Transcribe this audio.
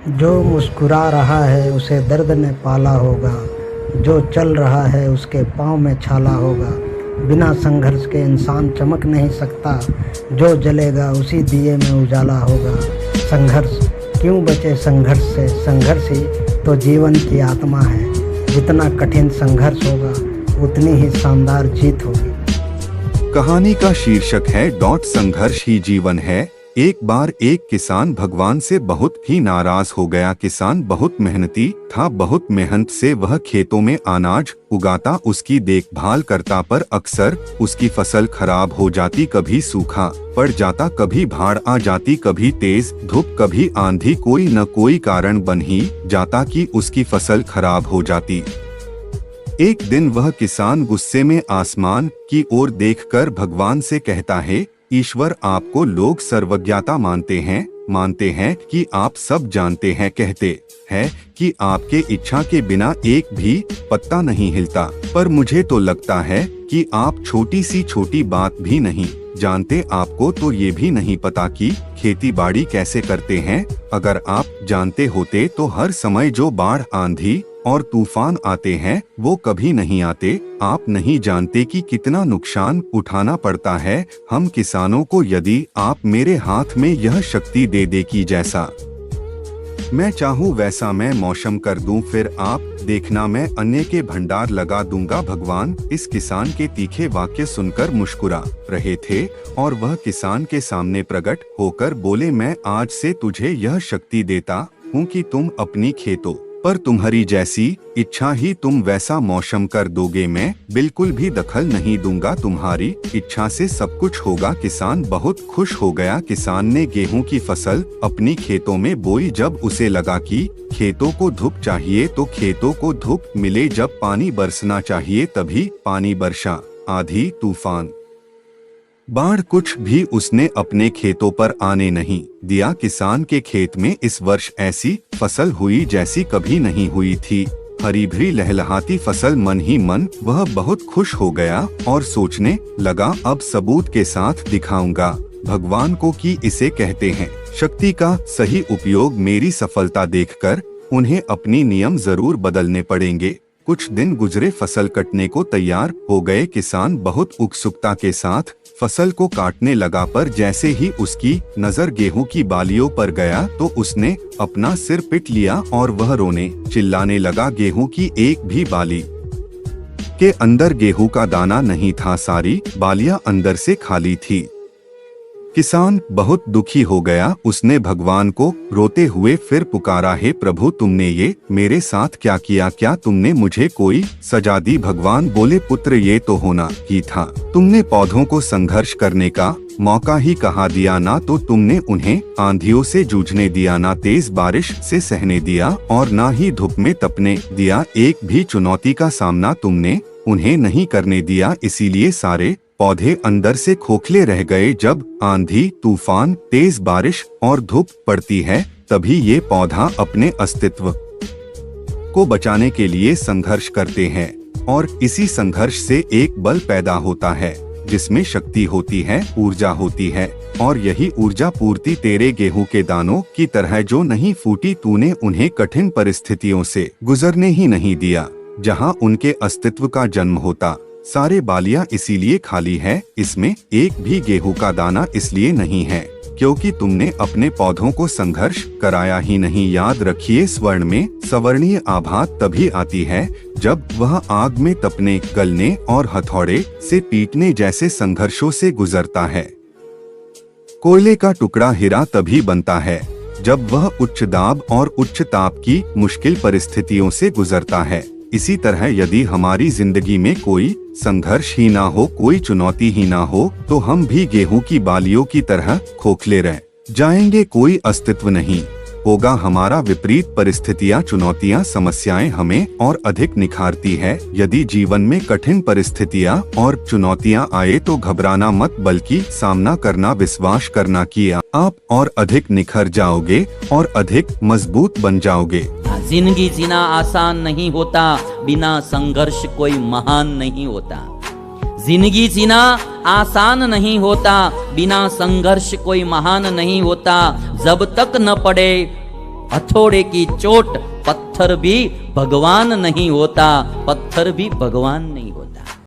जो मुस्कुरा रहा है उसे दर्द ने पाला होगा, जो चल रहा है उसके पाँव में छाला होगा। बिना संघर्ष के इंसान चमक नहीं सकता, जो जलेगा उसी दिए में उजाला होगा। संघर्ष क्यों बचे संघर्ष से, संघर्ष ही तो जीवन की आत्मा है। जितना कठिन संघर्ष होगा उतनी ही शानदार जीत होगी। कहानी का शीर्षक है संघर्ष ही जीवन है। एक बार एक किसान भगवान से बहुत ही नाराज हो गया। किसान बहुत मेहनती था, बहुत मेहनत से वह खेतों में अनाज उगाता, उसकी देखभाल करता, पर अक्सर उसकी फसल खराब हो जाती। कभी सूखा पड़ जाता, कभी बाढ़ आ जाती, कभी तेज धूप, कभी आंधी, कोई न कोई कारण बन ही जाता कि उसकी फसल खराब हो जाती। एक दिन वह किसान गुस्से में आसमान की ओर देखकर भगवान से कहता है, ईश्वर, आपको लोग सर्वज्ञता मानते हैं कि आप सब जानते हैं, कहते हैं कि आपके इच्छा के बिना एक भी पत्ता नहीं हिलता, पर मुझे तो लगता है कि आप छोटी सी छोटी बात भी नहीं जानते। आपको तो ये भी नहीं पता कि खेती बाड़ी कैसे करते हैं। अगर आप जानते होते तो हर समय जो बाढ़, आंधी और तूफान आते हैं वो कभी नहीं आते। आप नहीं जानते कि कितना नुकसान उठाना पड़ता है हम किसानों को। यदि आप मेरे हाथ में यह शक्ति दे दे कि जैसा मैं चाहूँ वैसा मैं मौसम कर दूं, फिर आप देखना मैं अन्य के भंडार लगा दूंगा। भगवान इस किसान के तीखे वाक्य सुनकर मुस्कुरा रहे थे और वह किसान के सामने प्रकट होकर बोले, मैं आज से तुझे यह शक्ति देता हूँ कि तुम अपनी खेतों पर तुम्हारी जैसी इच्छा ही तुम वैसा मौसम कर दोगे। मैं बिल्कुल भी दखल नहीं दूंगा, तुम्हारी इच्छा से सब कुछ होगा। किसान बहुत खुश हो गया। किसान ने गेहूं की फसल अपनी खेतों में बोई। जब उसे लगा कि खेतों को धूप चाहिए तो खेतों को धूप मिले, जब पानी बरसना चाहिए तभी पानी बरसा। आंधी, तूफान, बाढ़, कुछ भी उसने अपने खेतों पर आने नहीं दिया। किसान के खेत में इस वर्ष ऐसी फसल हुई जैसी कभी नहीं हुई थी। हरी भरी लहलहाती फसल। मन ही मन वह बहुत खुश हो गया और सोचने लगा, अब सबूत के साथ दिखाऊंगा भगवान को कि इसे कहते हैं शक्ति का सही उपयोग। मेरी सफलता देखकर उन्हें अपनी नियम जरूर बदलने पड़ेंगे। कुछ दिन गुजरे, फसल कटने को तैयार हो गए। किसान बहुत उत्सुकता के साथ फसल को काटने लगा, पर जैसे ही उसकी नजर गेहूं की बालियों पर गया तो उसने अपना सिर पीट लिया और वह रोने चिल्लाने लगा। गेहूं की एक भी बाली के अंदर गेहूं का दाना नहीं था, सारी बालियां अंदर से खाली थी। किसान बहुत दुखी हो गया। उसने भगवान को रोते हुए फिर पुकारा, हे प्रभु, तुमने ये मेरे साथ क्या किया? क्या तुमने मुझे कोई सजा दी? भगवान बोले, पुत्र, ये तो होना ही था। तुमने पौधों को संघर्ष करने का मौका ही कहाँ दिया? ना तो तुमने उन्हें आंधियों से जूझने दिया, ना तेज बारिश से सहने दिया और ना ही धूप में तपने दिया। एक भी चुनौती का सामना तुमने उन्हें नहीं करने दिया। इसीलिए सारे पौधे अंदर से खोखले रह गए। जब आंधी, तूफान, तेज बारिश और धूप पड़ती है तभी ये पौधा अपने अस्तित्व को बचाने के लिए संघर्ष करते हैं और इसी संघर्ष से एक बल पैदा होता है जिसमें शक्ति होती है, ऊर्जा होती है। और यही ऊर्जा पूर्ति तेरे गेहूं के दानों की तरह जो नहीं फूटी। तूने उन्हें कठिन परिस्थितियों से गुजरने ही नहीं दिया जहां उनके अस्तित्व का जन्म होता। सारे बालियां इसीलिए खाली है, इसमें एक भी गेहूं का दाना इसलिए नहीं है क्योंकि तुमने अपने पौधों को संघर्ष कराया ही नहीं। याद रखिए, स्वर्ण में सवर्णीय आभा तभी आती है जब वह आग में तपने, गलने और हथौड़े से पीटने जैसे संघर्षों से गुजरता है। कोयले का टुकड़ा हीरा तभी बनता है जब वह उच्च दाब और उच्च ताप की मुश्किल परिस्थितियों से गुजरता है। इसी तरह यदि हमारी जिंदगी में कोई संघर्ष ही ना हो, कोई चुनौती ही ना हो, तो हम भी गेहूं की बालियों की तरह खोखले रह जाएंगे। कोई अस्तित्व नहीं होगा हमारा। विपरीत परिस्थितियां, चुनौतियां, समस्याएं हमें और अधिक निखारती है। यदि जीवन में कठिन परिस्थितियां और चुनौतियां आए तो घबराना मत, बल्कि सामना करना, विश्वास करना कि आप और अधिक निखर जाओगे और अधिक मजबूत बन जाओगे। जिंदगी जीना आसान नहीं होता, बिना संघर्ष कोई महान नहीं होता। जिंदगी जीना आसान नहीं होता, बिना संघर्ष कोई महान नहीं होता। जब तक न पड़े हथौड़े की चोट, पत्थर भी भगवान नहीं होता, पत्थर भी भगवान नहीं होता।